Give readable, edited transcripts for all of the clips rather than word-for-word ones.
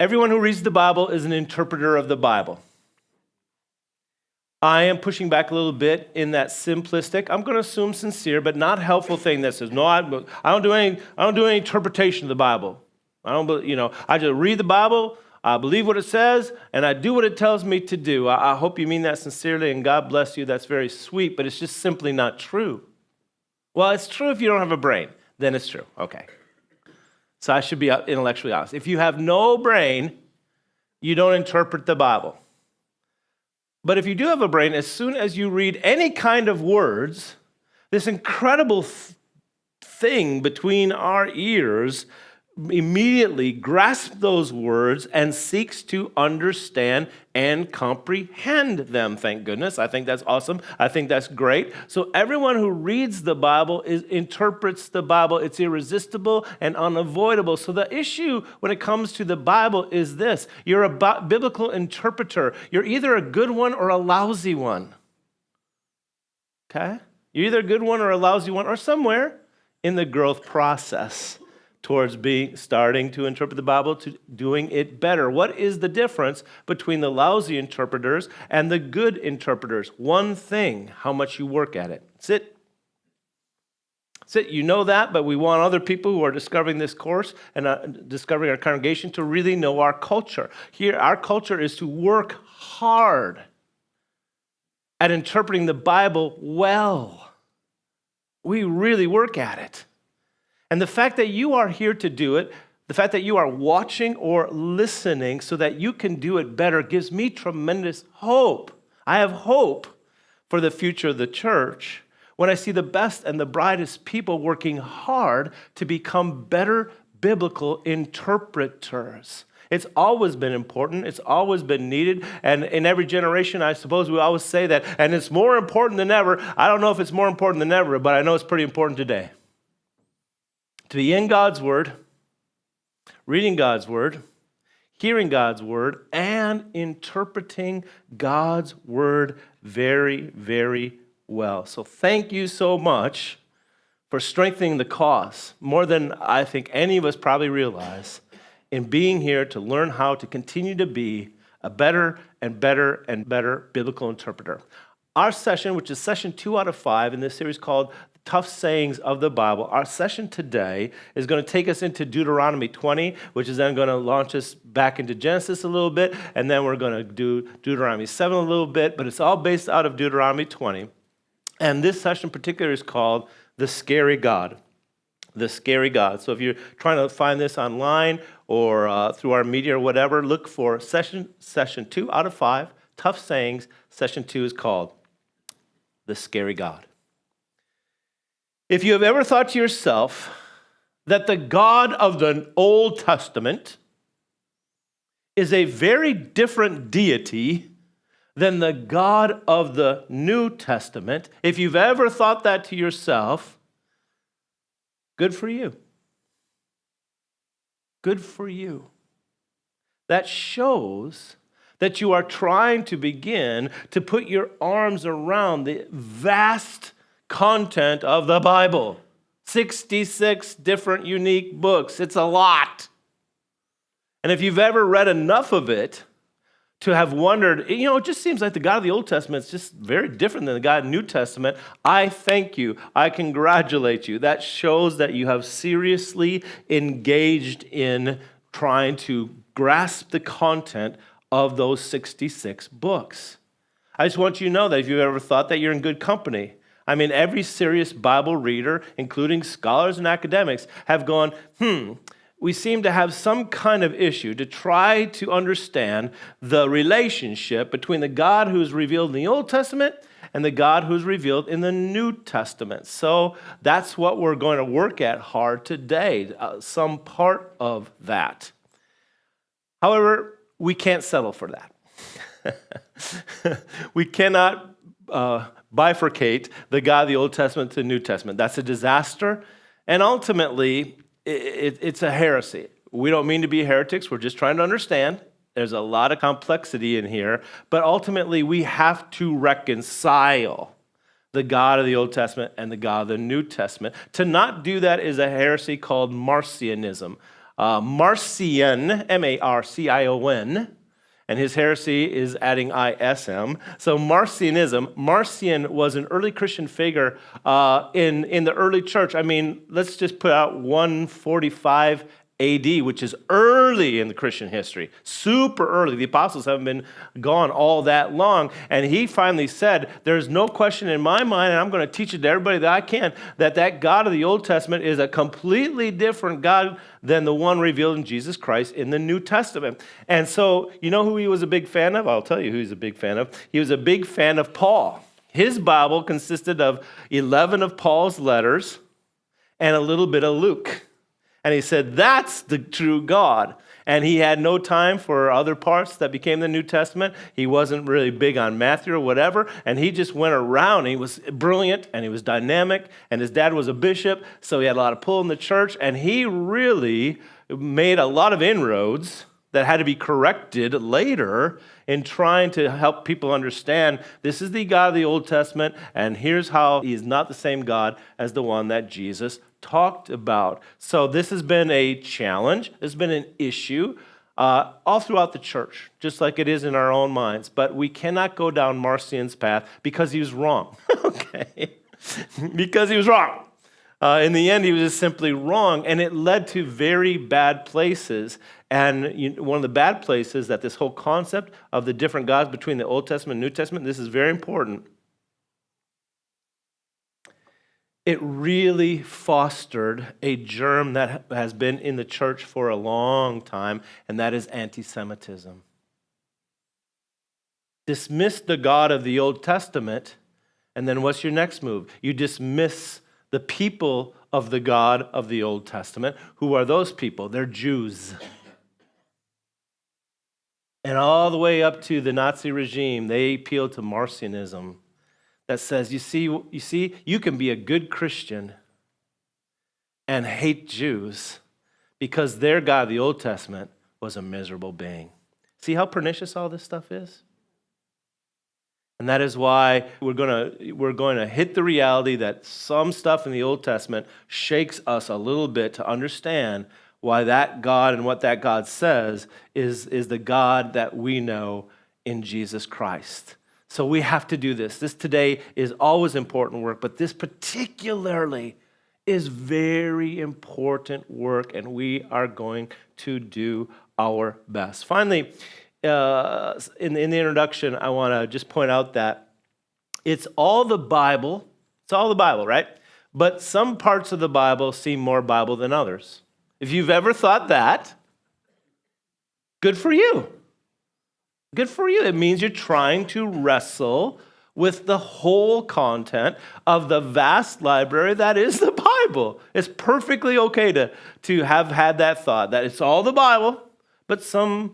Everyone who reads the Bible is an interpreter of the Bible. I am pushing back a little bit in that simplistic, I'm going to assume sincere, but not helpful thing that says, no, I don't do any interpretation of the Bible. I just read the Bible, I believe what it says, and I do what it tells me to do. I hope you mean that sincerely, and God bless you. That's very sweet, but it's just simply not true. Well, it's true if you don't have a brain. Then it's true. Okay. So I should be intellectually honest. If you have no brain, you don't interpret the Bible. But if you do have a brain, as soon as you read any kind of words, this incredible thing between our ears immediately grasps those words and seeks to understand and comprehend them. Thank goodness. I think that's awesome. I think that's great. So everyone who reads the Bible interprets the Bible. It's irresistible and unavoidable. So the issue when it comes to the Bible is this. You're a biblical interpreter. You're either a good one or a lousy one. Okay? You're either a good one or a lousy one or somewhere in the growth process towards starting to interpret the Bible to doing it better. What is the difference between the lousy interpreters and the good interpreters? One thing, how much you work at it. That's it. That's it. You know that, but we want other people who are discovering this course and discovering our congregation to really know our culture. Here, our culture is to work hard at interpreting the Bible well. We really work at it. And the fact that you are here to do it, the fact that you are watching or listening so that you can do it better gives me tremendous hope. I have hope for the future of the church when I see the best and the brightest people working hard to become better biblical interpreters. It's always been important. It's always been needed. And in every generation, I suppose we always say that. And it's more important than ever. I don't know if it's more important than ever, but I know it's pretty important today. To be in God's Word, reading God's Word, hearing God's Word, and interpreting God's Word very, very well. So thank you so much for strengthening the cause, more than I think any of us probably realize, in being here to learn how to continue to be a better and better and better biblical interpreter. Our session, which is session 2 out of 5 in this series called Tough Sayings of the Bible, our session today is going to take us into Deuteronomy 20, which is then going to launch us back into Genesis a little bit, and then we're going to do Deuteronomy 7 a little bit, but it's all based out of Deuteronomy 20. And this session in particular is called The Scary God. The Scary God. So if you're trying to find this online or through our media or whatever, look for session 2 out of 5, Tough Sayings. Session 2 is called The Scary God. If you have ever thought to yourself that the God of the Old Testament is a very different deity than the God of the New Testament, if you've ever thought that to yourself, good for you. Good for you. That shows that you are trying to begin to put your arms around the vast content of the Bible. 66 different unique books. It's a lot. And if you've ever read enough of it to have wondered, it just seems like the God of the Old Testament is just very different than the God of the New Testament, I thank you. I congratulate you. That shows that you have seriously engaged in trying to grasp the content of those 66 books. I just want you to know that if you've ever thought that, you're in good company. I mean, every serious Bible reader, including scholars and academics, have gone, we seem to have some kind of issue to try to understand the relationship between the God who is revealed in the Old Testament and the God who is revealed in the New Testament. So that's what we're going to work at hard today, some part of that. However, we can't settle for that. We cannot bifurcate the God of the Old Testament to the New Testament. That's a disaster, and ultimately, it's a heresy. We don't mean to be heretics. We're just trying to understand. There's a lot of complexity in here, but ultimately, we have to reconcile the God of the Old Testament and the God of the New Testament. To not do that is a heresy called Marcionism. Marcion, Marcion, and his heresy is adding ISM. So Marcion was an early Christian figure in the early church. I mean, let's just put out 145 AD, which is early in the Christian history, super early. The apostles haven't been gone all that long. And he finally said, there's no question in my mind, and I'm going to teach it to everybody that I can, that God of the Old Testament is a completely different God than the one revealed in Jesus Christ in the New Testament. And so, you know who he was a big fan of? I'll tell you who he's a big fan of. He was a big fan of Paul. His Bible consisted of 11 of Paul's letters and a little bit of Luke. And he said, that's the true God. And he had no time for other parts that became the New Testament. He wasn't really big on Matthew or whatever. And he just went around. He was brilliant and he was dynamic. And his dad was a bishop, so he had a lot of pull in the church. And he really made a lot of inroads that had to be corrected later in trying to help people understand this is the God of the Old Testament, and here's how he is not the same God as the one that Jesus talked about. So this has been a challenge. It's been an issue all throughout the church, just like it is in our own minds. But we cannot go down Marcion's path because he was wrong. Okay? Because he was wrong. In the end, he was just simply wrong, and it led to very bad places. And one of the bad places that this whole concept of the different gods between the Old Testament and New Testament, this is very important. It really fostered a germ that has been in the church for a long time, and that is anti-Semitism. Dismiss the God of the Old Testament, and then what's your next move? You dismiss the people of the God of the Old Testament. Who are those people? They're Jews. And all the way up to the Nazi regime, they appealed to Marcionism that says, you see, you can be a good Christian and hate Jews because their God of the Old Testament was a miserable being. See how pernicious all this stuff is? And that is why we're going to hit the reality that some stuff in the Old Testament shakes us a little bit to understand why that God and what that God says is the God that we know in Jesus Christ. So we have to do this. This today is always important work, but this particularly is very important work, and we are going to do our best. Finally, in the introduction, I want to just point out that it's all the Bible, right? But some parts of the Bible seem more Bible than others. If you've ever thought that, good for you. Good for you. It means you're trying to wrestle with the whole content of the vast library that is the Bible. It's perfectly okay to have had that thought, that it's all the Bible, but some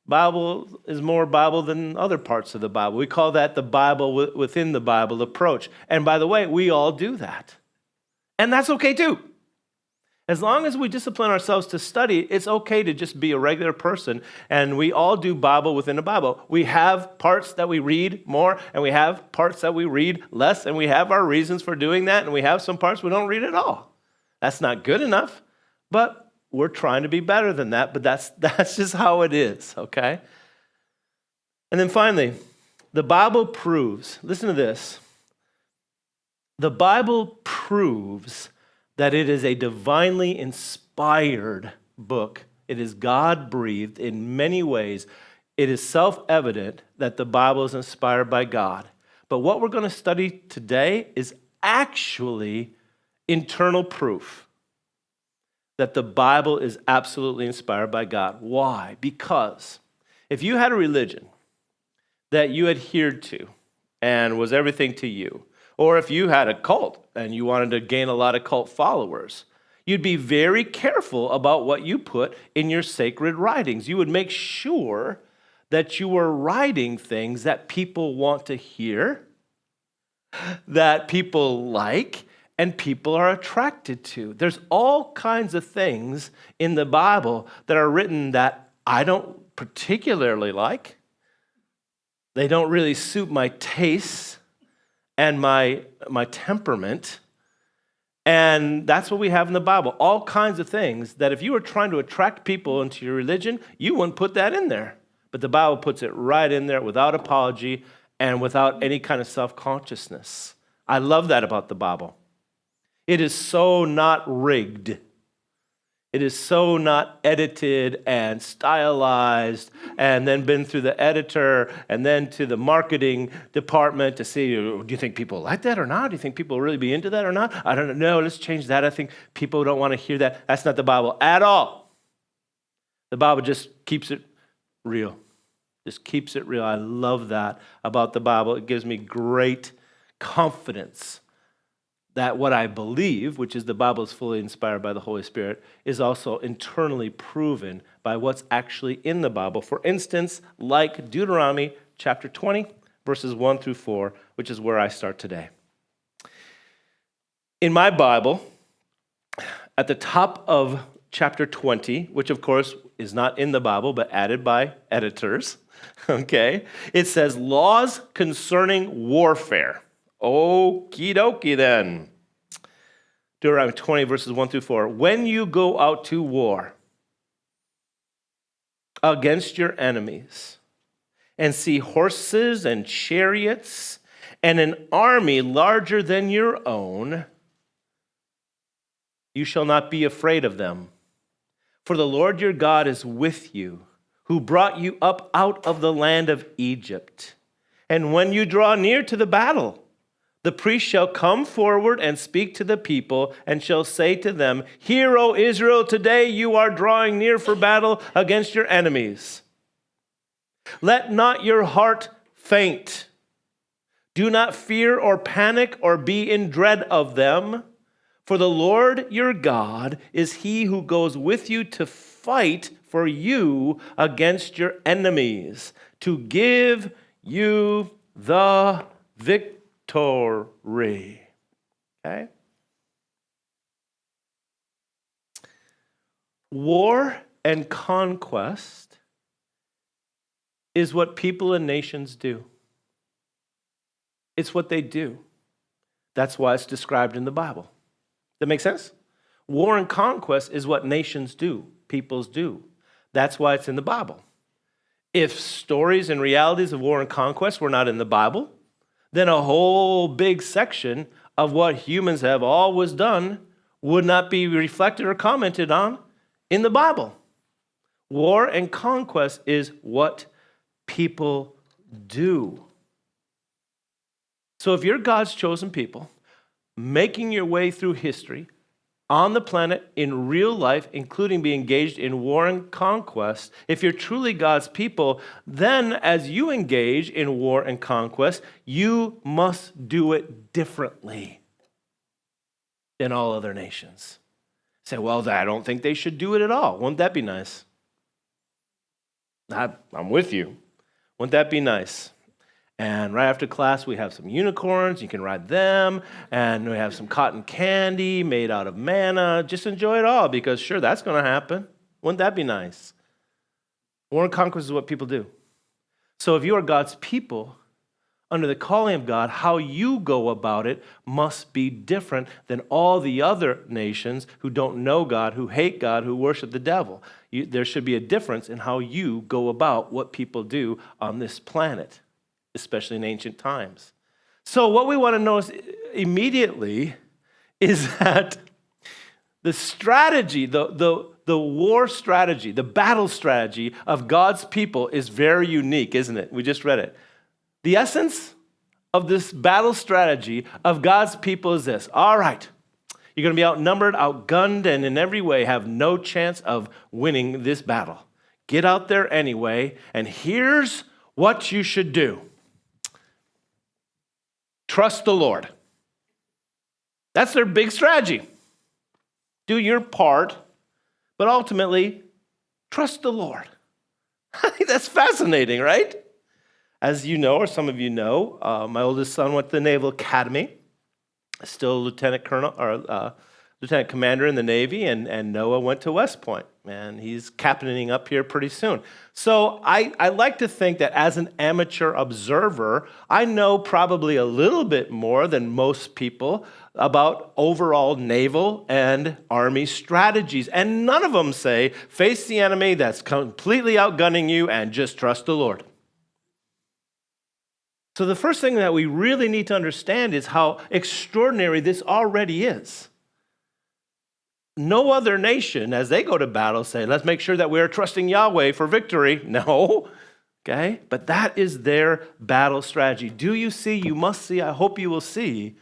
Bible is more Bible than other parts of the Bible. We call that the Bible within the Bible approach. And by the way, we all do that. And that's okay too. As long as we discipline ourselves to study, it's okay to just be a regular person, and we all do Bible within the Bible. We have parts that we read more, and we have parts that we read less, and we have our reasons for doing that, and we have some parts we don't read at all. That's not good enough, but we're trying to be better than that, but that's just how it is, okay? And then finally, the Bible proves, listen to this, the Bible proves that it is a divinely inspired book. It is God-breathed in many ways. It is self-evident that the Bible is inspired by God. But what we're going to study today is actually internal proof that the Bible is absolutely inspired by God. Why? Because if you had a religion that you adhered to and was everything to you, or if you had a cult and you wanted to gain a lot of cult followers, you'd be very careful about what you put in your sacred writings. You would make sure that you were writing things that people want to hear, that people like, and people are attracted to. There's all kinds of things in the Bible that are written that I don't particularly like. They don't really suit my tastes and my temperament, And that's what we have in the Bible. All kinds of things that if you were trying to attract people into your religion, you wouldn't put that in there. But the Bible puts it right in there without apology and without any kind of self-consciousness. I love that about the Bible. It is so not rigged. It is so not edited and stylized and then been through the editor and then to the marketing department to see, do you think people like that or not? Do you think people will really be into that or not? I don't know. Let's change that. I think people don't want to hear that. That's not the Bible at all. The Bible just keeps it real. Just keeps it real. I love that about the Bible. It gives me great confidence that what I believe, which is the Bible is fully inspired by the Holy Spirit, is also internally proven by what's actually in the Bible. For instance, like Deuteronomy chapter 20, verses 1 through 4, which is where I start today. In my Bible, at the top of chapter 20, which of course is not in the Bible, but added by editors, okay, it says laws concerning warfare. Okie dokie then. Deuteronomy 20 verses 1 through 4. When you go out to war against your enemies and see horses and chariots and an army larger than your own, you shall not be afraid of them. For the Lord your God is with you, who brought you up out of the land of Egypt. And when you draw near to the battle, the priest shall come forward and speak to the people and shall say to them, Hear, O Israel, today you are drawing near for battle against your enemies. Let not your heart faint. Do not fear or panic or be in dread of them. For the Lord your God is he who goes with you to fight for you against your enemies, to give you the victory. Okay? War and conquest is what people and nations do. It's what they do. That's why it's described in the Bible. That make sense? War and conquest is what nations do, peoples do. That's why it's in the Bible. If stories and realities of war and conquest were not in the Bible, then a whole big section of what humans have always done would not be reflected or commented on in the Bible. War and conquest is what people do. So if you're God's chosen people, making your way through history on the planet in real life, including being engaged in war and conquest, if you're truly God's people, then as you engage in war and conquest, you must do it differently than all other nations. Say, well, I don't think they should do it at all. Wouldn't that be nice? I'm with you. Wouldn't that be nice? And right after class, we have some unicorns. You can ride them. And we have some cotton candy made out of manna. Just enjoy it all because, sure, that's going to happen. Wouldn't that be nice? War and conquest is what people do. So if you are God's people, under the calling of God, how you go about it must be different than all the other nations who don't know God, who hate God, who worship the devil. There should be a difference in how you go about what people do on this planet, especially in ancient times. So what we want to know immediately is that the strategy, the war strategy, the battle strategy of God's people is very unique, isn't it? We just read it. The essence of this battle strategy of God's people is this. All right, you're going to be outnumbered, outgunned, and in every way have no chance of winning this battle. Get out there anyway, and here's what you should do. Trust the Lord. That's their big strategy. Do your part, but ultimately, trust the Lord. I think that's fascinating, right? As you know, or some of you know, my oldest son went to the Naval Academy, still lieutenant colonel or lieutenant commander in the Navy, and Noah went to West Point, and he's captaining up here pretty soon. So I like to think that as an amateur observer, I know probably a little bit more than most people about overall naval and army strategies. And none of them say, face the enemy that's completely outgunning you and just trust the Lord. So the first thing that we really need to understand is how extraordinary this already is. No other nation, as they go to battle, say, let's make sure that we are trusting Yahweh for victory. No, okay? But that is their battle strategy. Do you see? You must see. I hope you will see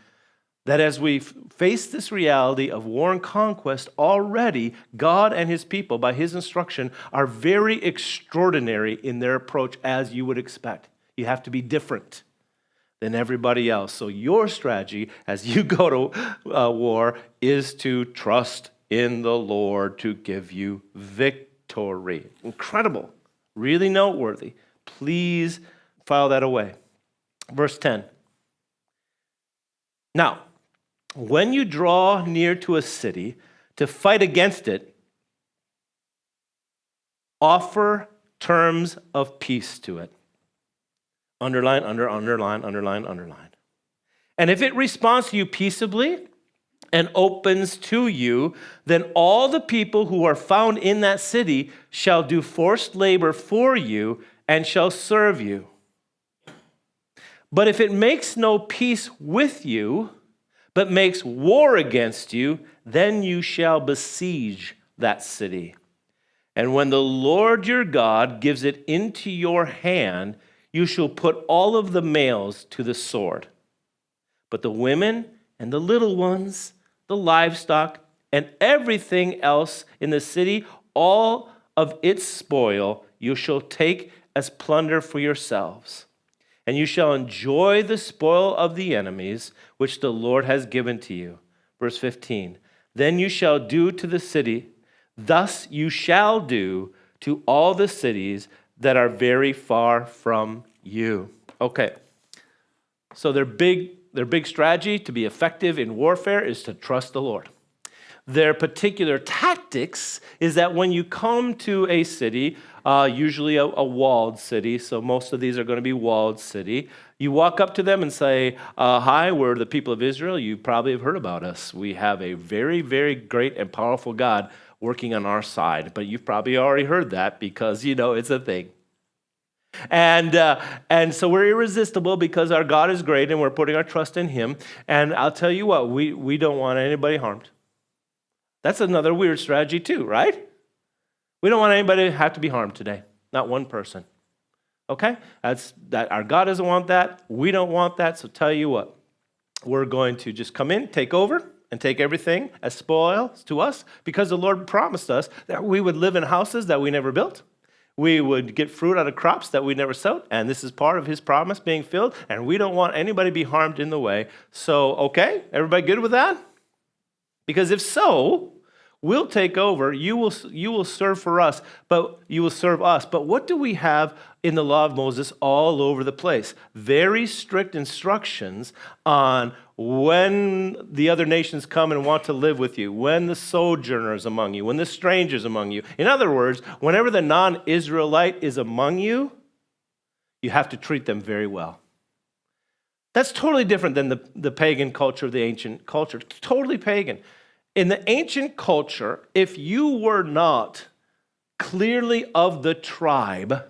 that as we face this reality of war and conquest, already God and his people, by his instruction, are very extraordinary in their approach, as you would expect. You have to be different than everybody else. So your strategy as you go to war is to trust in the Lord to give you victory. Incredible. Really noteworthy. Please file that away. Verse 10. Now, when you draw near to a city to fight against it, offer terms of peace to it. Underline, underline, underline. And if it responds to you peaceably and opens to you, then all the people who are found in that city shall do forced labor for you and shall serve you. But if it makes no peace with you, but makes war against you, then you shall besiege that city. And when the Lord your God gives it into your hand, you shall put all of the males to the sword. But the women and the little ones, the livestock, and everything else in the city, all of its spoil, you shall take as plunder for yourselves. And you shall enjoy the spoil of the enemies, which the Lord has given to you. Verse 15, then you shall do to the city, thus you shall do to all the cities that are very far from you. Okay, so their big strategy to be effective in warfare is to trust the Lord. Their particular tactics is that when you come to a city, usually a walled city, so most of these are going to be walled city, you walk up to them and say, hi, we're the people of Israel. You probably have heard about us. We have a very, very great and powerful God working on our side. But you've probably already heard that because, it's a thing. And so we're irresistible because our God is great and we're putting our trust in him. And I'll tell you what, we don't want anybody harmed. That's another weird strategy too, right? We don't want anybody to have to be harmed today. Not one person. Okay? That our God doesn't want that. We don't want that. So tell you what, we're going to just come in, take over, and take everything as spoils to us because the Lord promised us that we would live in houses that we never built. We would get fruit out of crops that we never sowed, and this is part of his promise being filled, and we don't want anybody to be harmed in the way. So, okay, everybody good with that? Because if so, we'll take over. You will serve for us, but you will serve us. But what do we have in the law of Moses all over the place? Very strict instructions on when the other nations come and want to live with you, when the sojourners among you, when the strangers among you. In other words, whenever the non-Israelite is among you, you have to treat them very well. That's totally different than the pagan culture, the ancient culture. Totally pagan. In the ancient culture, if you were not clearly of the tribe,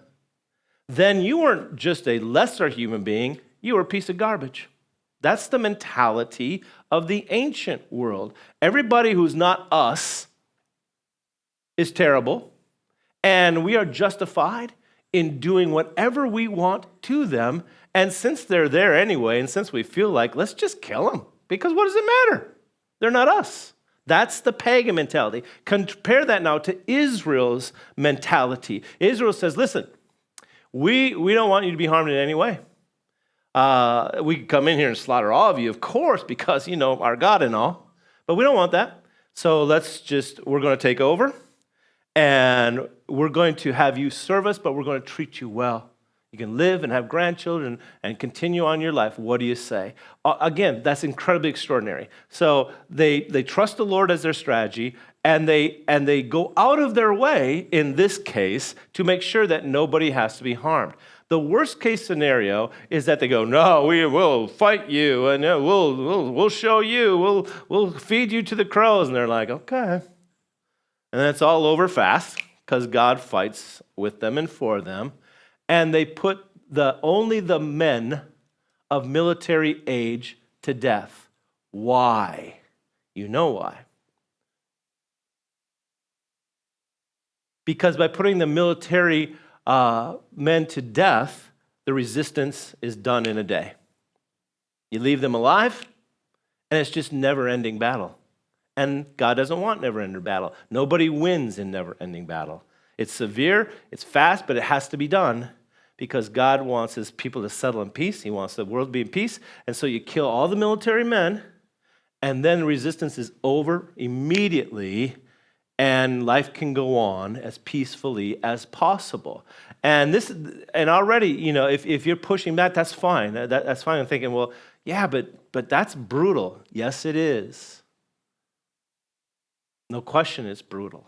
then you weren't just a lesser human being, you were a piece of garbage. That's the mentality of the ancient world. Everybody who's not us is terrible, and we are justified in doing whatever we want to them. And since they're there anyway, and since we feel like, let's just kill them, because what does it matter? They're not us. That's the pagan mentality. Compare that now to Israel's mentality. Israel says, listen, we don't want you to be harmed in any way. We can come in here and slaughter all of you, of course, because, our God and all. But we don't want that. So we're going to take over, and we're going to have you serve us, but we're going to treat you well. You can live and have grandchildren and continue on your life. What do you say? Again, that's incredibly extraordinary. So they trust the Lord as their strategy, and they go out of their way, in this case, to make sure that nobody has to be harmed. The worst case scenario is that they go, no, we will fight you, and we'll show you, we'll feed you to the crows. And they're like, okay. And then it's all over fast because God fights with them and for them. And they put only the men of military age to death. Why? You know why. Because by putting the military men to death, the resistance is done in a day. You leave them alive, and it's just never-ending battle. And God doesn't want never-ending battle. Nobody wins in never-ending battle. It's severe, it's fast, but it has to be done because God wants his people to settle in peace. He wants the world to be in peace. And so you kill all the military men, and then resistance is over immediately, and life can go on as peacefully as possible. And already, if you're pushing back, that's fine. That's fine. I'm thinking, well, yeah, but that's brutal. Yes, it is. No question it's brutal.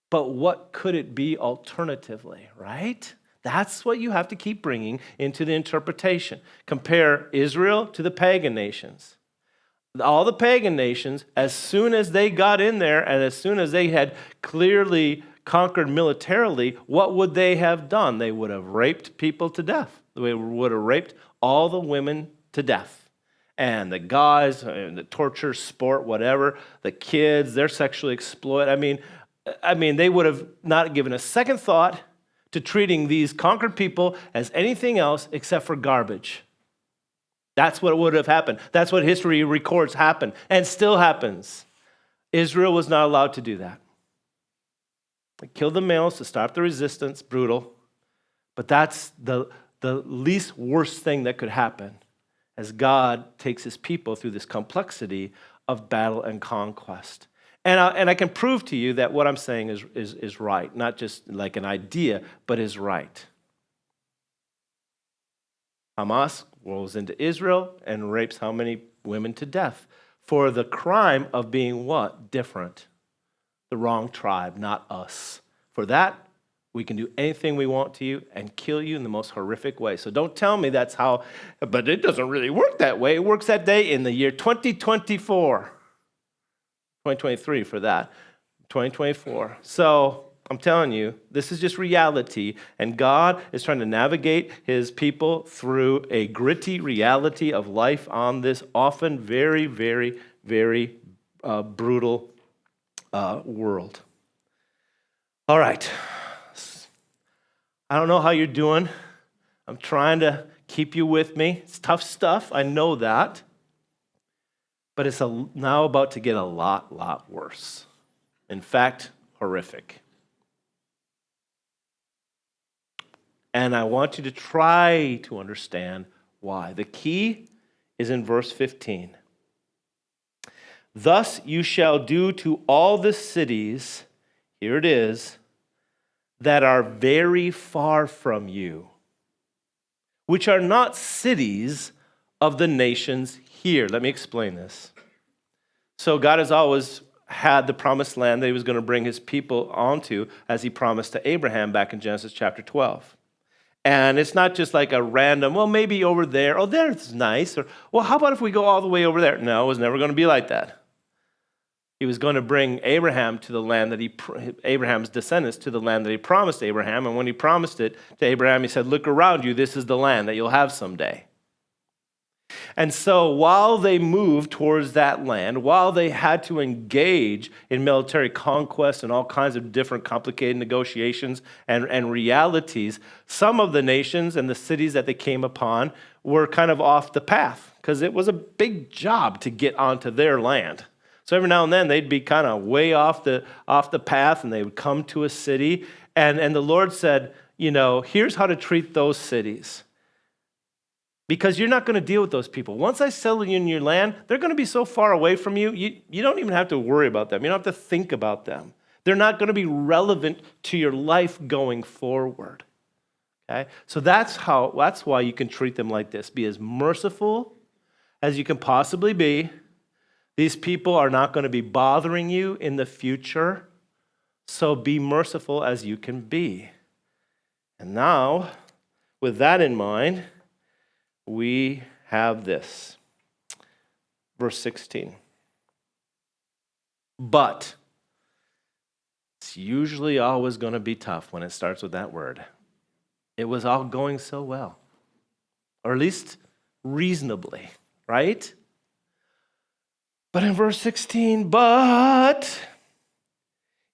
But what could it be alternatively, right? That's what you have to keep bringing into the interpretation. Compare Israel to the pagan nations. All the pagan nations, as soon as they got in there and as soon as they had clearly conquered militarily, what would they have done? They would have raped people to death. They would have raped all the women to death. And the guys, the torture, sport, whatever, the kids, they're sexually exploited. I mean, they would have not given a second thought to treating these conquered people as anything else except for garbage. That's what would have happened. That's what history records happened and still happens. Israel was not allowed to do that. They killed the males to stop the resistance, brutal. But that's the least worst thing that could happen as God takes his people through this complexity of battle and conquest. And I can prove to you that what I'm saying is right, not just like an idea, but is right. Hamas rolls into Israel and rapes how many women to death for the crime of being what? Different. The wrong tribe, not us. For that, we can do anything we want to you and kill you in the most horrific way. So don't tell me that's how, but it doesn't really work that way. It works that day in the year 2024. 2023 for that, 2024. So I'm telling you, this is just reality, and God is trying to navigate his people through a gritty reality of life on this often very, very, very brutal world. All right. I don't know how you're doing. I'm trying to keep you with me. It's tough stuff. I know that. But it's now about to get a lot worse. In fact, horrific. And I want you to try to understand why. The key is in verse 15. Thus you shall do to all the cities, here it is, that are very far from you, which are not cities of the nations here. Let me explain this. So God has always had the promised land that he was going to bring his people onto, as he promised to Abraham back in Genesis chapter 12. And it's not just like a random, well, maybe over there. Oh, there's nice. Or, well, how about if we go all the way over there? No, it was never going to be like that. He was going to bring Abraham to the land that Abraham's descendants to the land that he promised Abraham. And when he promised it to Abraham, he said, look around you. This is the land that you'll have someday. And so while they moved towards that land, while they had to engage in military conquest and all kinds of different complicated negotiations and realities, some of the nations and the cities that they came upon were kind of off the path because it was a big job to get onto their land. So every now and then they'd be kind of way off the path, and they would come to a city. And the Lord said, here's how to treat those cities. Because you're not going to deal with those people. Once I settle you in your land, they're going to be so far away from you, you don't even have to worry about them. You don't have to think about them. They're not going to be relevant to your life going forward. Okay? So that's why you can treat them like this. Be as merciful as you can possibly be. These people are not going to be bothering you in the future, so be merciful as you can be. And now, with that in mind, we have this. Verse 16. But it's usually always going to be tough when it starts with that word. It was all going so well, or at least reasonably, right? But in verse 16, but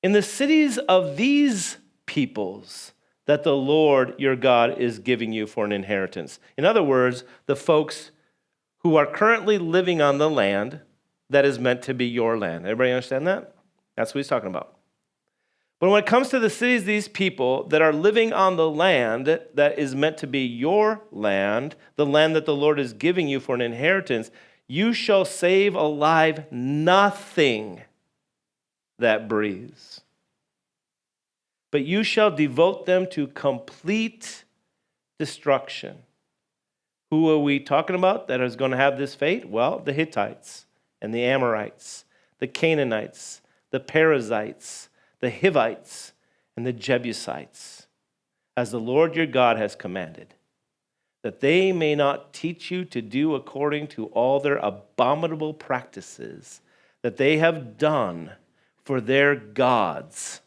in the cities of these peoples that the Lord your God is giving you for an inheritance. In other words, the folks who are currently living on the land that is meant to be your land. Everybody understand that? That's what he's talking about. But when it comes to the cities, these people that are living on the land that is meant to be your land, the land that the Lord is giving you for an inheritance, you shall save alive nothing that breathes. But you shall devote them to complete destruction. Who are we talking about that is going to have this fate? Well, the Hittites and the Amorites, the Canaanites, the Perizzites, the Hivites, and the Jebusites, as the Lord your God has commanded, that they may not teach you to do according to all their abominable practices that they have done for their gods,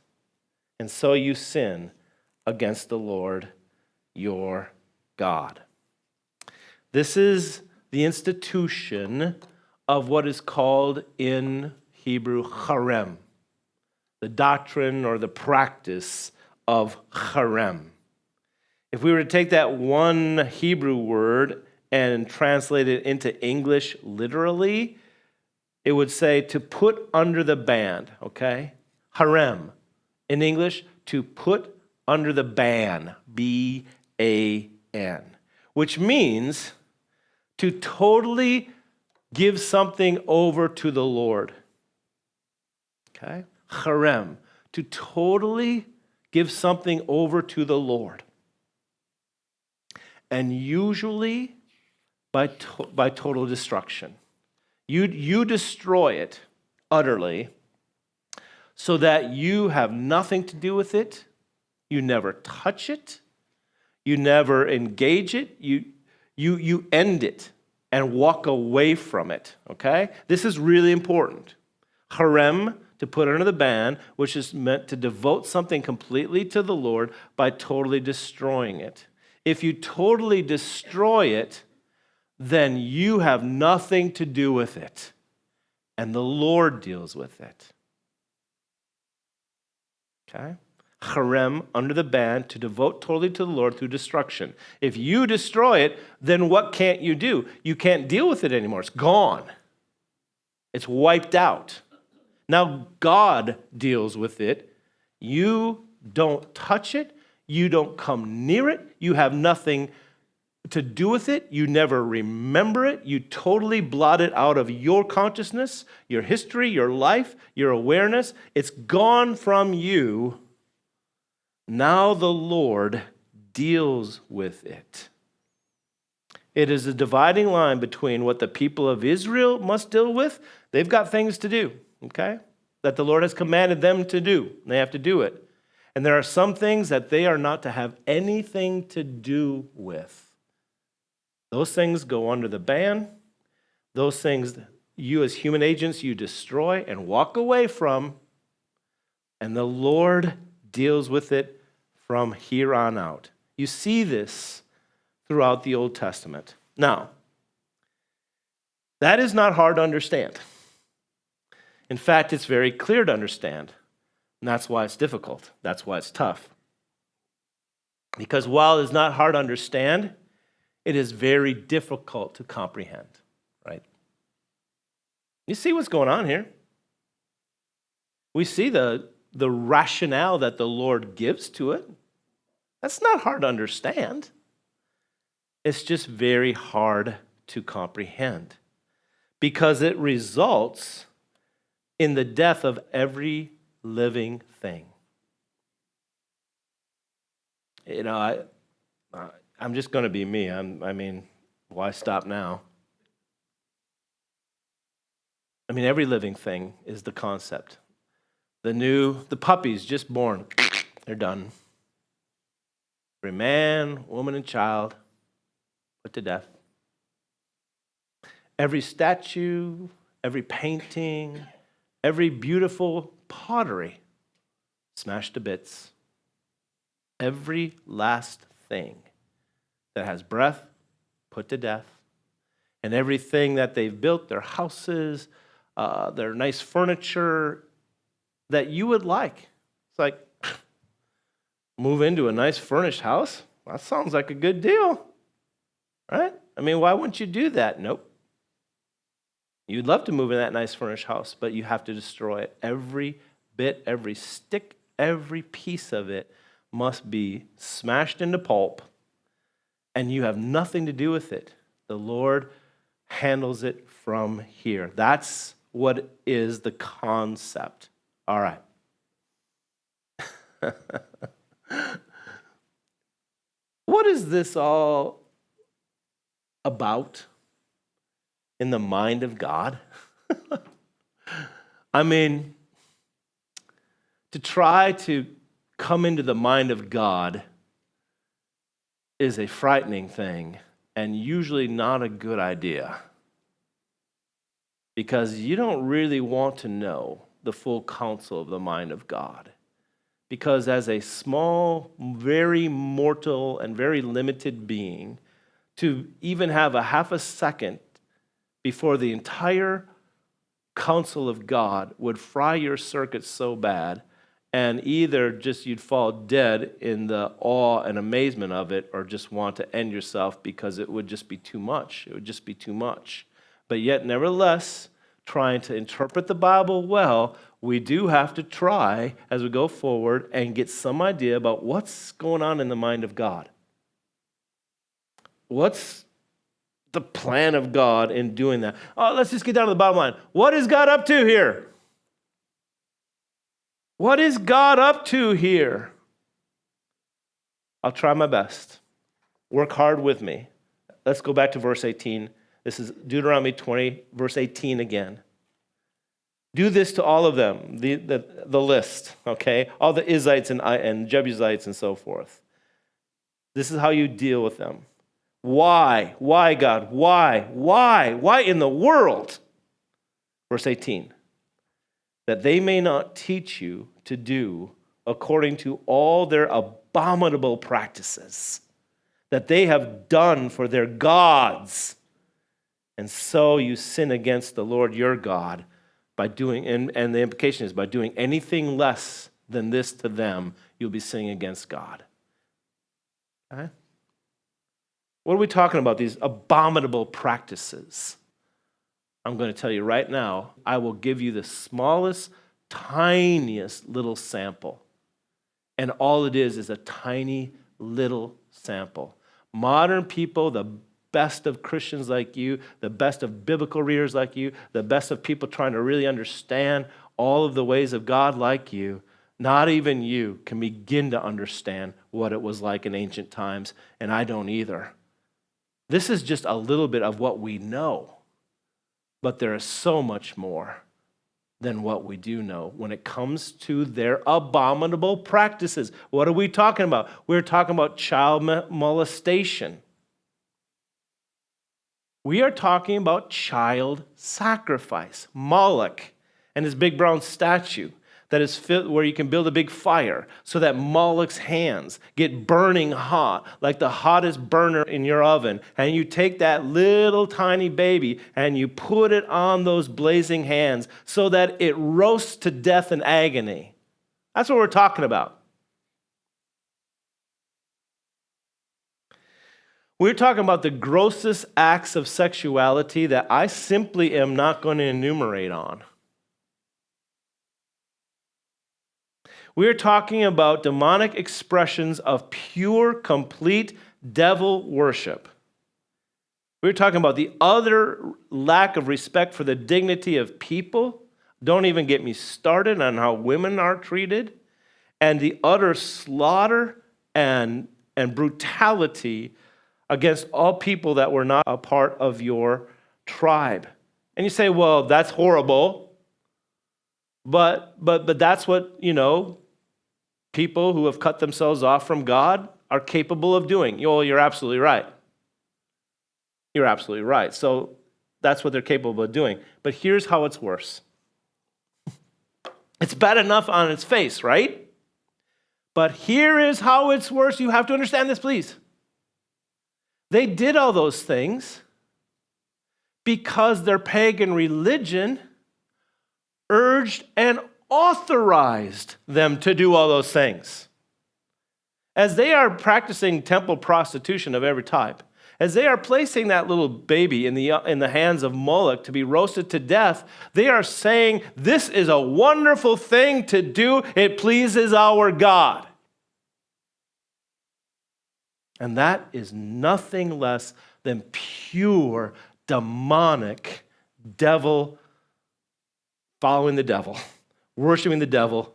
and so you sin against the Lord your God. This is the institution of what is called in Hebrew cherem, the doctrine or the practice of cherem. If we were to take that one Hebrew word and translate it into English literally, it would say to put under the ban, okay? Harem. In English, to put under the ban, B-A-N, which means to totally give something over to the Lord. Okay? Harem, to totally give something over to the Lord. And usually by total destruction. You destroy it utterly so that you have nothing to do with it. You never touch it. You never engage it. You end it and walk away from it, okay? This is really important. Harem, to put under the ban, which is meant to devote something completely to the Lord by totally destroying it. If you totally destroy it, then you have nothing to do with it, and the Lord deals with it. Okay? Harem, under the ban, to devote totally to the Lord through destruction. If you destroy it, then what can't you do? You can't deal with it anymore. It's gone. It's wiped out. Now God deals with it. You don't touch it. You don't come near it. You have nothing to do with it. You never remember it. You totally blot it out of your consciousness, your history, your life, your awareness. It's gone from you. Now the Lord deals with it. It is a dividing line between what the people of Israel must deal with. They've got things to do, okay, that the Lord has commanded them to do. They have to do it. And there are some things that they are not to have anything to do with. Those things go under the ban. Those things you as human agents, you destroy and walk away from. And the Lord deals with it from here on out. You see this throughout the Old Testament. Now, that is not hard to understand. In fact, it's very clear to understand. And that's why it's difficult. That's why it's tough. Because while it's not hard to understand, it is very difficult to comprehend, right? You see what's going on here? We see the rationale that the Lord gives to it. That's not hard to understand. It's just very hard to comprehend because it results in the death of every living thing. You know, I'm just going to be me. Why stop now? Every living thing is the concept. The puppies just born, they're done. Every man, woman, and child put to death. Every statue, every painting, every beautiful pottery smashed to bits. Every last thing that has breath put to death. And everything that they've built, their houses, their nice furniture that you would like. It's like, move into a nice furnished house? That sounds like a good deal, right? Why wouldn't you do that? Nope. You'd love to move in that nice furnished house, but you have to destroy it. Every bit, every stick, every piece of it must be smashed into pulp, and you have nothing to do with it. The Lord handles it from here. That's what is the concept. All right. What is this all about in the mind of God? To try to come into the mind of God is a frightening thing and usually not a good idea, because you don't really want to know the full counsel of the mind of God. Because as a small, very mortal, and very limited being, to even have a half a second before the entire counsel of God would fry your circuit so bad, and either just you'd fall dead in the awe and amazement of it, or just want to end yourself because it would just be too much. It would just be too much. But yet, nevertheless, trying to interpret the Bible well, we do have to try as we go forward and get some idea about what's going on in the mind of God. What's the plan of God in doing that? Oh, let's just get down to the bottom line. What is God up to here? What is God up to here? I'll try my best. Work hard with me. Let's go back to verse 18. This is Deuteronomy 20, verse 18 again. Do this to all of them, the list, okay? All the Izzites and Jebusites and so forth. This is how you deal with them. Why? Why, God? Why? Why? Why in the world? Verse 18. That they may not teach you to do according to all their abominable practices that they have done for their gods. And so you sin against the Lord your God by doing, and the implication is by doing anything less than this to them, you'll be sinning against God. Okay? What are we talking about, these abominable practices? I'm going to tell you right now, I will give you the smallest, tiniest little sample. And all it is a tiny little sample. Modern people, the best of Christians like you, the best of biblical readers like you, the best of people trying to really understand all of the ways of God like you, not even you can begin to understand what it was like in ancient times, and I don't either. This is just a little bit of what we know, but there is so much more than what we do know when it comes to their abominable practices. What are we talking about? We're talking about child molestation. We are talking about child sacrifice, Moloch and his big brown statue that is where you can build a big fire so that Moloch's hands get burning hot, like the hottest burner in your oven. And you take that little tiny baby and you put it on those blazing hands so that it roasts to death in agony. That's what we're talking about. We're talking about the grossest acts of sexuality that I simply am not going to enumerate on. We're talking about demonic expressions of pure, complete devil worship. We're talking about the utter lack of respect for the dignity of people. Don't even get me started on how women are treated. And the utter slaughter and and brutality against all people that were not a part of your tribe. And you say, well, that's horrible. But that's what, people who have cut themselves off from God are capable of doing. You're absolutely right. You're absolutely right. So that's what they're capable of doing. But here's how it's worse. It's bad enough on its face, right? But here is how it's worse. You have to understand this, please. They did all those things because their pagan religion urged and authorized them to do all those things. As they are practicing temple prostitution of every type, as they are placing that little baby in the hands of Moloch to be roasted to death, they are saying, this is a wonderful thing to do. It pleases our God. And that is nothing less than pure, demonic, devil, following the devil, worshiping the devil,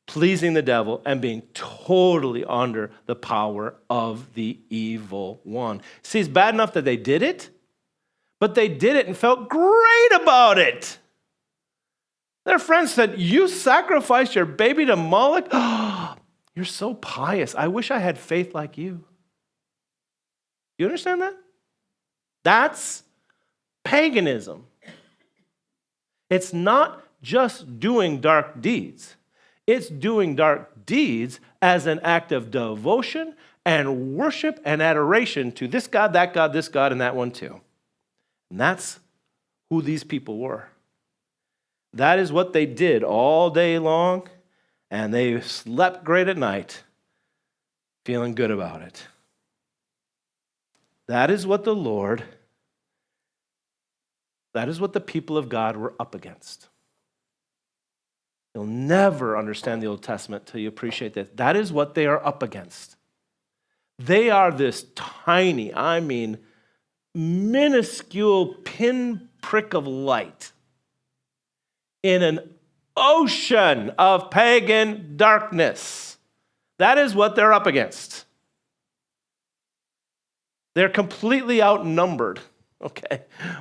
pleasing the devil, and being totally under the power of the evil one. See, it's bad enough that they did it, but they did it and felt great about it. Their friends said, you sacrificed your baby to Moloch? Oh, you're so pious. I wish I had faith like you. You understand that? That's paganism. It's not just doing dark deeds. It's doing dark deeds as an act of devotion and worship and adoration to this God, and that one too. And that's who these people were. That is what they did all day long, and they slept great at night, feeling good about it. That is what the people of God were up against. You'll never understand the Old Testament till you appreciate this. That is what they are up against. They are this tiny, minuscule pinprick of light in an ocean of pagan darkness. That is what they're up against. They're completely outnumbered,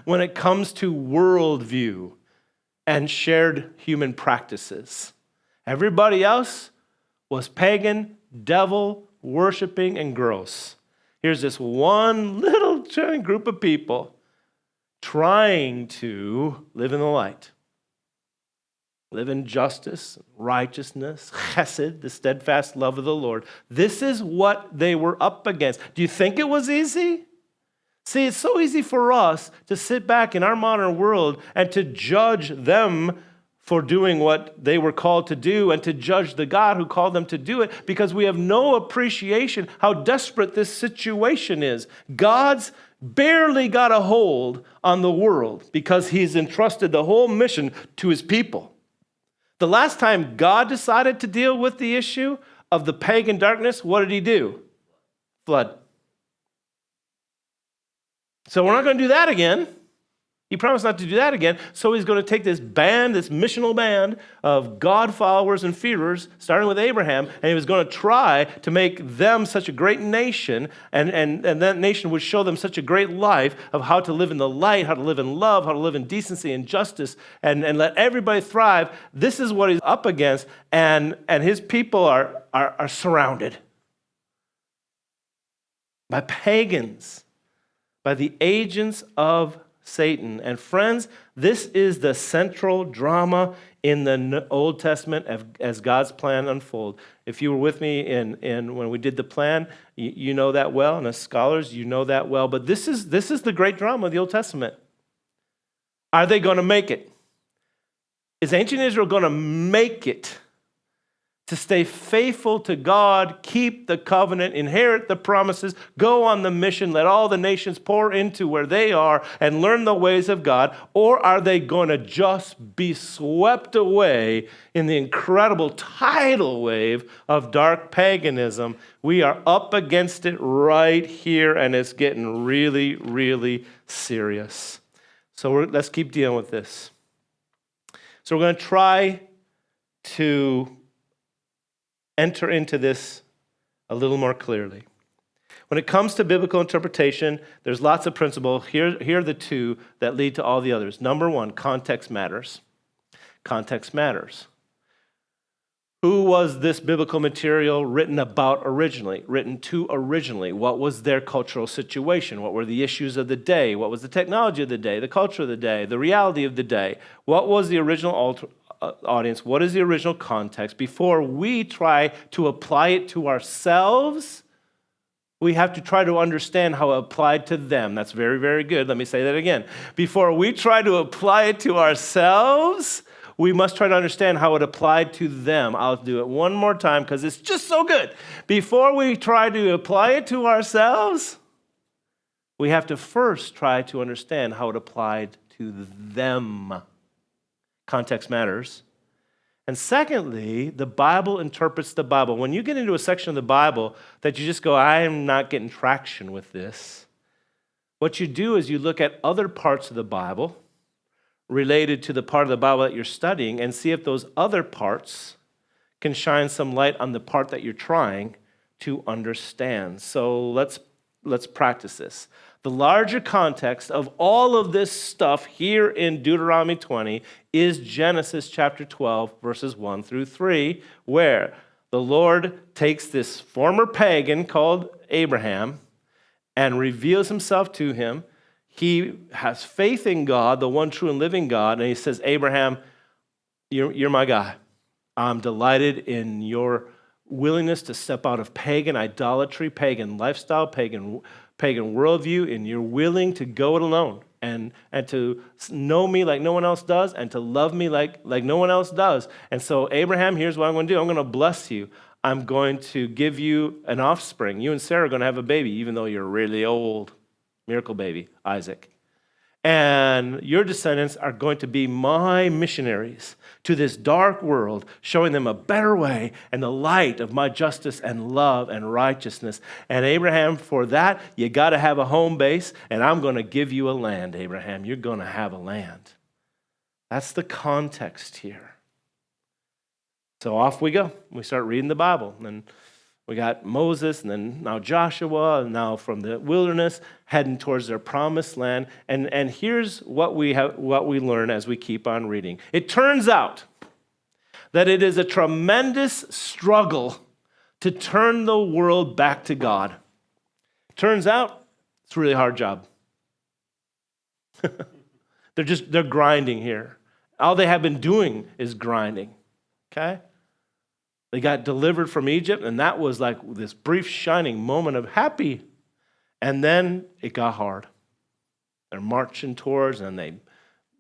when it comes to worldview and shared human practices. Everybody else was pagan, devil, worshiping, and gross. Here's this one little group of people trying to live in the light. Live in justice, righteousness, chesed, the steadfast love of the Lord. This is what they were up against. Do you think it was easy? See, it's so easy for us to sit back in our modern world and to judge them for doing what they were called to do and to judge the God who called them to do it because we have no appreciation how desperate this situation is. God's barely got a hold on the world because he's entrusted the whole mission to his people. The last time God decided to deal with the issue of the pagan darkness, what did he do? Flood. So we're not going to do that again. He promised not to do that again. So he's going to take this band, this missional band of God followers and fearers, starting with Abraham, and he was going to try to make them such a great nation, and that nation would show them such a great life of how to live in the light, how to live in love, how to live in decency and justice, and let everybody thrive. This is what he's up against, and his people are surrounded by pagans, by the agents of Satan. And friends, this is the central drama in the Old Testament as God's plan unfolds. If you were with me in when we did the plan, you know that well, and as scholars, you know that well. But this is the great drama of the Old Testament. Are they going to make it? Is ancient Israel going to make it to stay faithful to God, keep the covenant, inherit the promises, go on the mission, let all the nations pour into where they are and learn the ways of God? Or are they going to just be swept away in the incredible tidal wave of dark paganism? We are up against it right here, and it's getting really, really serious. So let's keep dealing with this. So we're going to try to enter into this a little more clearly. When it comes to biblical interpretation, there's lots of principles. Here are the two that lead to all the others. Number one, context matters. Context matters. Who was this biblical material written about originally, written to originally? What was their cultural situation? What were the issues of the day? What was the technology of the day, the culture of the day, the reality of the day? What was the original audience? What is the original context? Before we try to apply it to ourselves, we have to try to understand how it applied to them. That's very, very good. Let me say that again. Before we try to apply it to ourselves, we must try to understand how it applied to them. I'll do it one more time because it's just so good. Before we try to apply it to ourselves, we have to first try to understand how it applied to them. Context matters. And secondly, the Bible interprets the Bible. When you get into a section of the Bible that you just go, I am not getting traction with this, what you do is you look at other parts of the Bible related to the part of the Bible that you're studying and see if those other parts can shine some light on the part that you're trying to understand. So let's practice this. The larger context of all of this stuff here in Deuteronomy 20 is Genesis chapter 12, verses 1 through 3, where the Lord takes this former pagan called Abraham and reveals himself to him. He has faith in God, the one true and living God, and he says, Abraham, you're my guy. I'm delighted in your willingness to step out of pagan idolatry, pagan lifestyle, pagan worldview, and you're willing to go it alone and to know me like no one else does and to love me like no one else does. And so, Abraham, here's what I'm going to do. I'm going to bless you. I'm going to give you an offspring. You and Sarah are going to have a baby, even though you're really old. Miracle baby, Isaac. And your descendants are going to be my missionaries to this dark world, showing them a better way and the light of my justice and love and righteousness. And Abraham, for that, you got to have a home base, and I'm going to give you a land, Abraham. You're going to have a land. That's the context here. So off we go. We start reading the Bible. And we got Moses, and then now Joshua, and now from the wilderness, heading towards their promised land. And here's what we learn as we keep on reading. It turns out that it is a tremendous struggle to turn the world back to God. Turns out it's a really hard job. They're grinding here. All they have been doing is grinding. Okay? They got delivered from Egypt, and that was like this brief shining moment of happy. And then it got hard. They're marching towards, and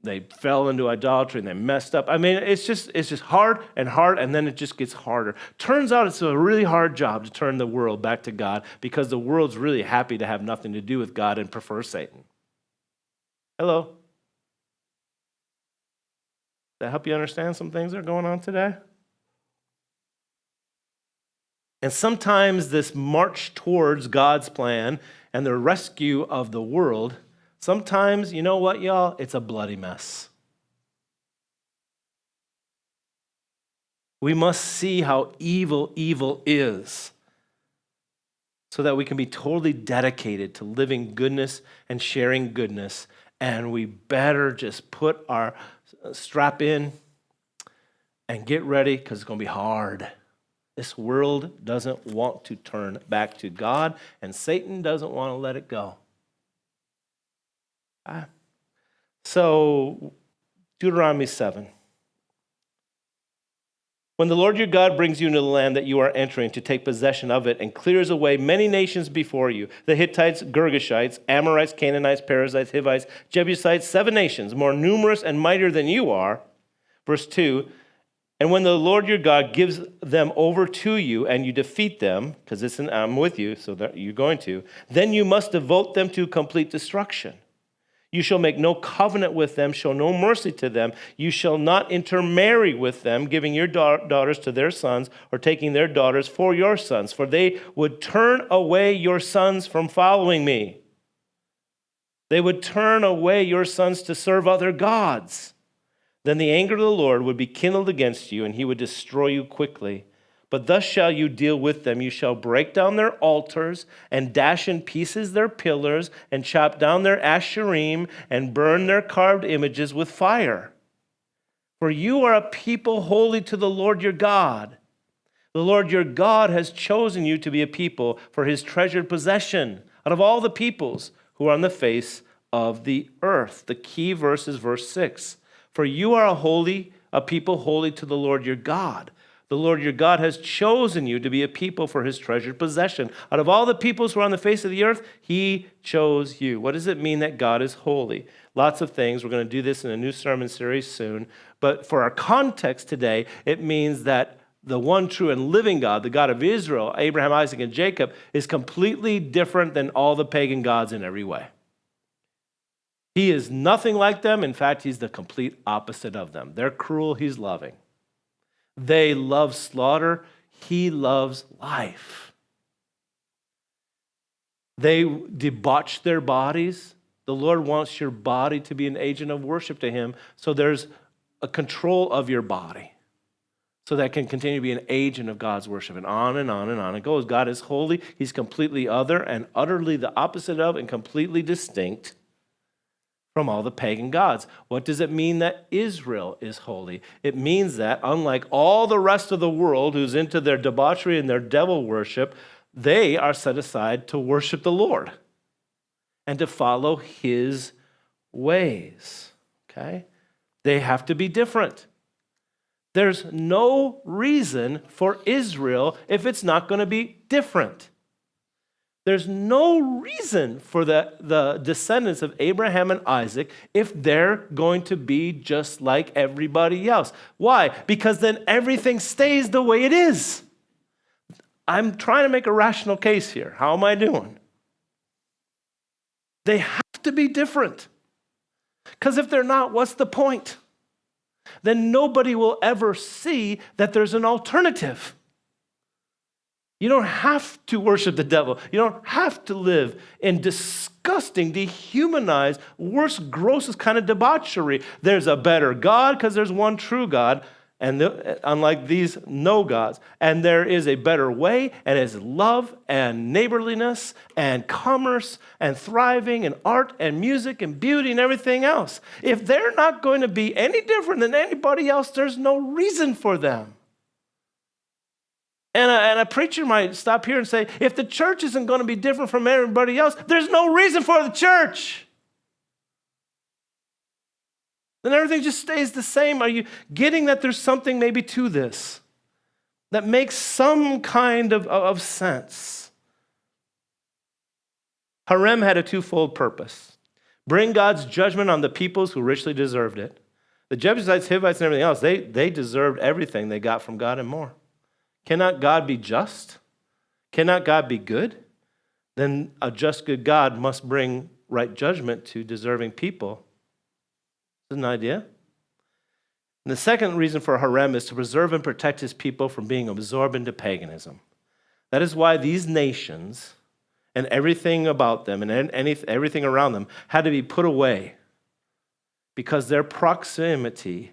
they fell into idolatry, and they messed up. I mean, it's just hard, and then it just gets harder. Turns out it's a really hard job to turn the world back to God because the world's really happy to have nothing to do with God and prefer Satan. Hello? Does that help you understand some things that are going on today? And sometimes this march towards God's plan and the rescue of the world, sometimes, you know what, y'all? It's a bloody mess. We must see how evil is so that we can be totally dedicated to living goodness and sharing goodness. And we better just put our strap in and get ready because it's going to be hard. This world doesn't want to turn back to God, and Satan doesn't want to let it go. So, Deuteronomy 7. When the Lord your God brings you into the land that you are entering to take possession of it and clears away many nations before you, the Hittites, Girgashites, Amorites, Canaanites, Perizzites, Hivites, Jebusites, 7 nations, more numerous and mightier than you are. Verse 2, and when the Lord your God gives them over to you and you defeat them, because I'm with you, so that you're going to, then you must devote them to complete destruction. You shall make no covenant with them, show no mercy to them. You shall not intermarry with them, giving your daughters to their sons or taking their daughters for your sons, for they would turn away your sons from following me. They would turn away your sons to serve other gods. Then the anger of the Lord would be kindled against you, and he would destroy you quickly. But thus shall you deal with them. You shall break down their altars and dash in pieces their pillars and chop down their asherim and burn their carved images with fire. For you are a people holy to the Lord your God. The Lord your God has chosen you to be a people for his treasured possession out of all the peoples who are on the face of the earth. The key verse is verse 6. For you are a people holy to the Lord your God. The Lord your God has chosen you to be a people for his treasured possession. Out of all the peoples who are on the face of the earth, he chose you. What does it mean that God is holy? Lots of things. We're going to do this in a new sermon series soon. But for our context today, it means that the one true and living God, the God of Israel, Abraham, Isaac, and Jacob, is completely different than all the pagan gods in every way. He is nothing like them. In fact, he's the complete opposite of them. They're cruel, he's loving. They love slaughter. He loves life. They debauch their bodies. The Lord wants your body to be an agent of worship to him. So there's a control of your body so that can continue to be an agent of God's worship. And on and on and on it goes. God is holy. He's completely other and utterly the opposite of and completely distinct from all the pagan gods. What does it mean that Israel is holy? It means that unlike all the rest of the world who's into their debauchery and their devil worship, they are set aside to worship the Lord and to follow his ways. Okay? They have to be different. There's no reason for Israel if it's not going to be different. There's no reason for the descendants of Abraham and Isaac if they're going to be just like everybody else. Why? Because then everything stays the way it is. I'm trying to make a rational case here. How am I doing? They have to be different. Because if they're not, what's the point? Then nobody will ever see that there's an alternative. You don't have to worship the devil. You don't have to live in disgusting, dehumanized, worst, grossest kind of debauchery. There's a better God because there's one true God, and unlike these, no gods. And there is a better way, and it's love and neighborliness and commerce and thriving and art and music and beauty and everything else. If they're not going to be any different than anybody else, there's no reason for them. And a preacher might stop here and say, if the church isn't going to be different from everybody else, there's no reason for the church. Then everything just stays the same. Are you getting that there's something maybe to this that makes some kind of sense? Harem had a twofold purpose. Bring God's judgment on the peoples who richly deserved it. The Jebusites, Hivites, and everything else, they deserved everything they got from God and more. Cannot God be just? Cannot God be good? Then a just, good God must bring right judgment to deserving people. Is an idea? And the second reason for Harem is to preserve and protect his people from being absorbed into paganism. That is why these nations and everything about them and everything around them had to be put away, because their proximity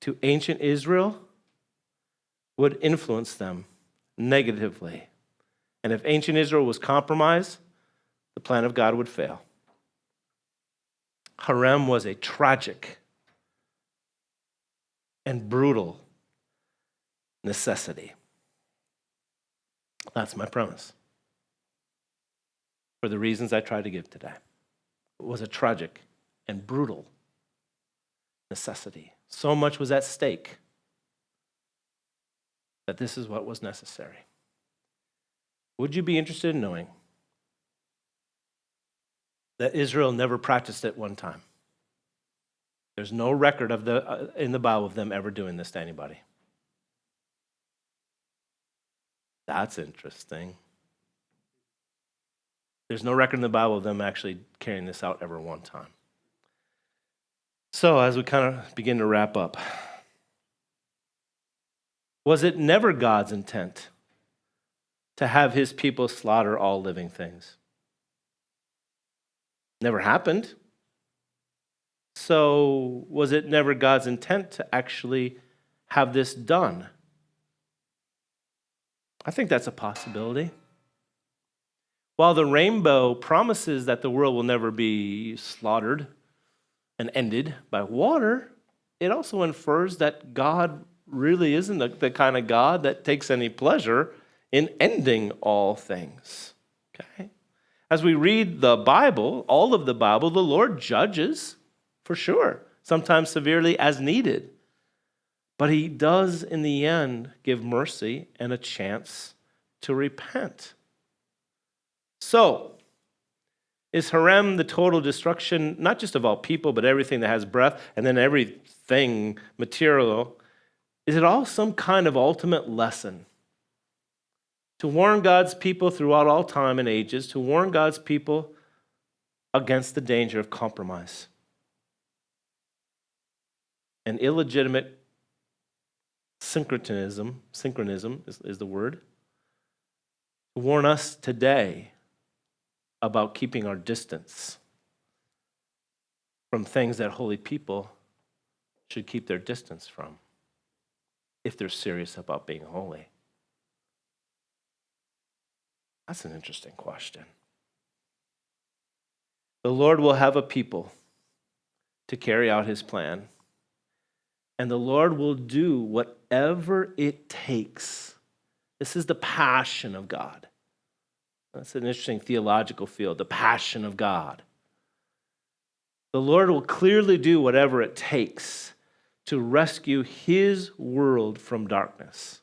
to ancient Israel would influence them negatively. And if ancient Israel was compromised, the plan of God would fail. Harem was a tragic and brutal necessity. That's my premise. For the reasons I tried to give today. It was a tragic and brutal necessity. So much was at stake that this is what was necessary. Would you be interested in knowing that Israel never practiced it one time? There's no record of in the Bible of them ever doing this to anybody. That's interesting. There's no record in the Bible of them actually carrying this out ever one time. So as we kind of begin to wrap up, was it never God's intent to have his people slaughter all living things? Never happened. So was it never God's intent to actually have this done? I think that's a possibility. While the rainbow promises that the world will never be slaughtered and ended by water, it also infers that God really isn't the kind of God that takes any pleasure in ending all things. Okay? As we read the Bible, all of the Bible, the Lord judges, for sure, sometimes severely as needed. But he does, in the end, give mercy and a chance to repent. So, is Harem the total destruction, not just of all people, but everything that has breath, and then everything material? Is it all some kind of ultimate lesson? To warn God's people throughout all time and ages, to warn God's people against the danger of compromise and illegitimate synchronism is the word, to warn us today about keeping our distance from things that holy people should keep their distance from if they're serious about being holy. That's an interesting question. The Lord will have a people to carry out his plan, and the Lord will do whatever it takes. This is the passion of God. That's an interesting theological field, the passion of God. The Lord will clearly do whatever it takes to rescue his world from darkness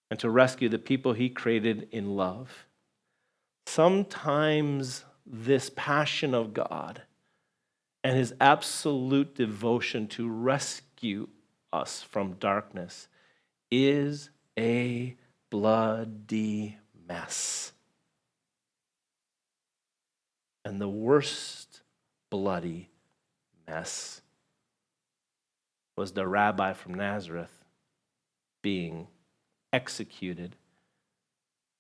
and to rescue the people he created in love. Sometimes this passion of God and his absolute devotion to rescue us from darkness is a bloody mess. And the worst bloody mess was the rabbi from Nazareth being executed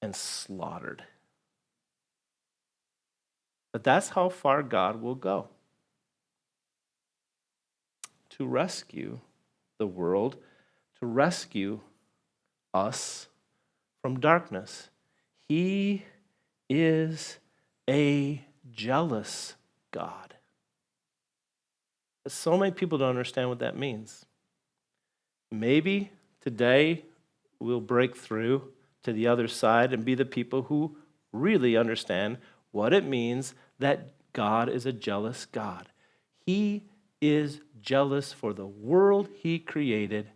and slaughtered. But that's how far God will go to rescue the world, to rescue us from darkness. He is a jealous God. But so many people don't understand what that means. Maybe today we'll break through to the other side and be the people who really understand what it means that God is a jealous God. He is jealous for the world he created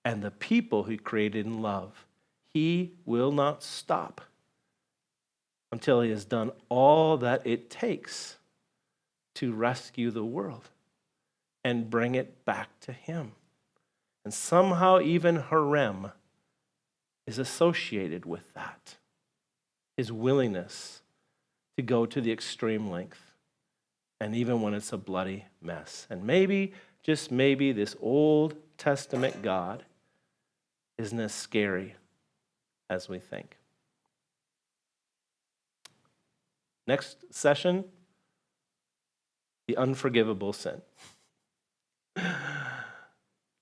and the people he created in love. He will not stop until he has done all that it takes to rescue the world and bring it back to him. And somehow even Harem is associated with that. His willingness to go to the extreme length, and even when it's a bloody mess. And maybe, just maybe, this Old Testament God isn't as scary as we think. Next session, the unforgivable sin.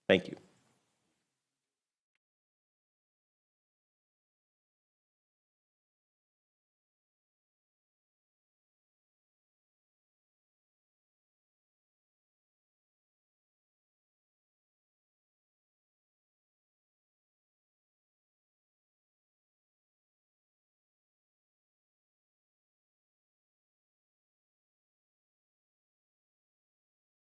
Thank you.